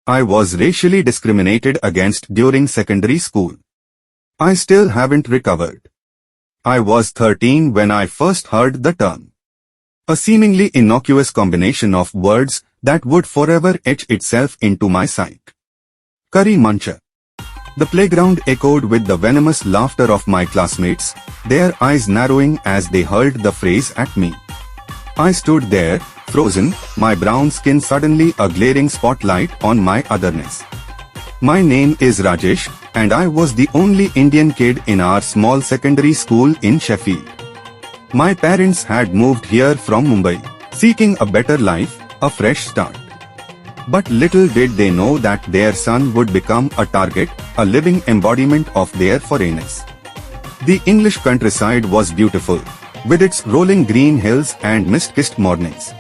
I was racially discriminated against during secondary school. I still haven't recovered. I was 13 when I first heard the term. A seemingly innocuous combination of words that would forever etch itself into my psyche. Curry muncher. The playground echoed with the venomous laughter of my classmates, their eyes narrowing as they hurled the phrase at me. I stood there, frozen, my brown skin suddenly a glaring spotlight on my otherness. My name is Rajesh, and I was the only Indian kid in our small secondary school in Sheffield. My parents had moved here from Mumbai, seeking a better life, a fresh start. But little did they know that their son would become a target, a living embodiment of their foreignness. The English countryside was beautiful, with its rolling green hills and mist-kissed mornings.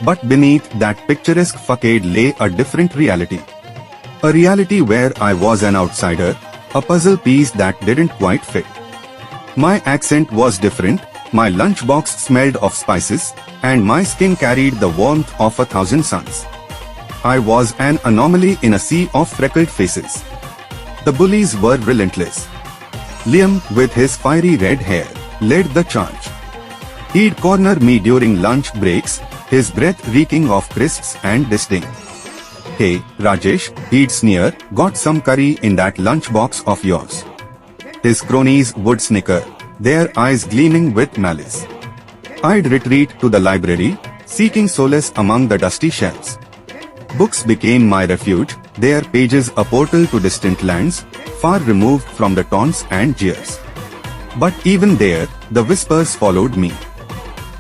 But beneath that picturesque facade lay a different reality. A reality where I was an outsider, a puzzle piece that didn't quite fit. My accent was different, my lunchbox smelled of spices, and my skin carried the warmth of 1,000 suns. I was an anomaly in a sea of freckled faces. The bullies were relentless. Liam, with his fiery red hair, led the charge. He'd corner me during lunch breaks, his breath reeking of crisps and disdain. "Hey, Rajesh," he'd sneer, "got some curry in that lunchbox of yours?" His cronies would snicker, their eyes gleaming with malice. I'd retreat to the library, seeking solace among the dusty shelves. Books became my refuge, their pages a portal to distant lands, far removed from the taunts and jeers. But even there, the whispers followed me.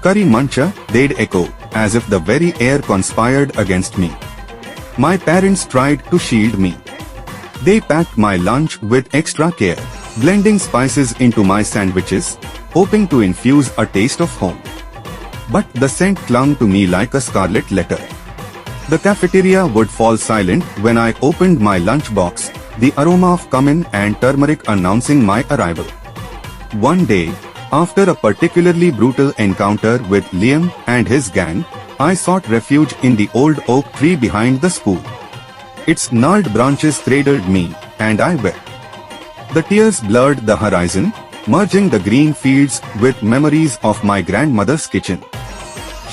"Curry muncher," they'd echo, as if the very air conspired against me. My parents tried to shield me. They packed my lunch with extra care, blending spices into my sandwiches, hoping to infuse a taste of home. But the scent clung to me like a scarlet letter. The cafeteria would fall silent when I opened my lunchbox, the aroma of cumin and turmeric announcing my arrival. One day, after a particularly brutal encounter with Liam and his gang, I sought refuge in the old oak tree behind the school. Its gnarled branches cradled me, and I wept. The tears blurred the horizon, merging the green fields with memories of my grandmother's kitchen.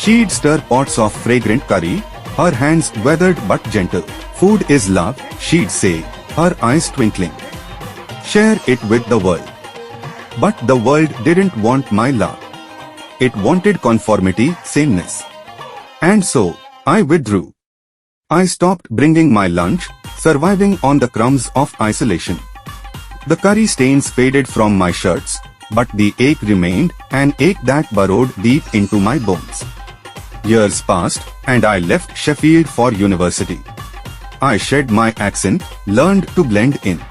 She'd stir pots of fragrant curry, her hands weathered but gentle. "Food is love," she'd say, her eyes twinkling. "Share it with the world." But the world didn't want my love. It wanted conformity, sameness. And so, I withdrew. I stopped bringing my lunch, surviving on the crumbs of isolation. The curry stains faded from my shirts, but the ache remained, an ache that burrowed deep into my bones. Years passed, and I left Sheffield for university. I shed my accent, learned to blend in.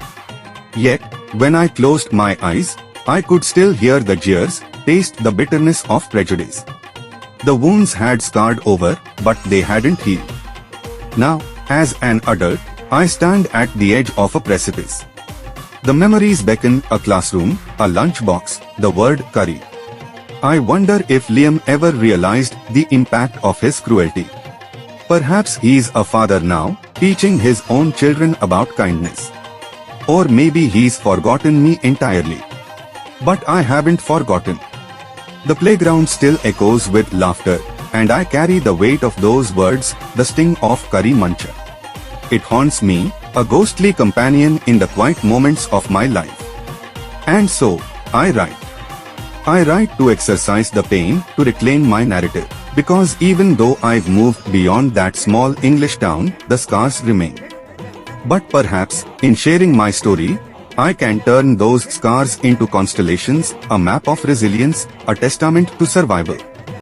Yet, when I closed my eyes, I could still hear the jeers, taste the bitterness of prejudice. The wounds had scarred over, but they hadn't healed. Now, as an adult, I stand at the edge of a precipice. The memories beckon, a classroom, a lunchbox, the word curry. I wonder if Liam ever realized the impact of his cruelty. Perhaps he's a father now, teaching his own children about kindness. Or maybe he's forgotten me entirely. But I haven't forgotten. The playground still echoes with laughter, and I carry the weight of those words, the sting of curry muncher. It haunts me, a ghostly companion in the quiet moments of my life. And so, I write. I write to exercise the pain, to reclaim my narrative. Because even though I've moved beyond that small English town, the scars remain. But perhaps, in sharing my story, I can turn those scars into constellations, a map of resilience, a testament to survival.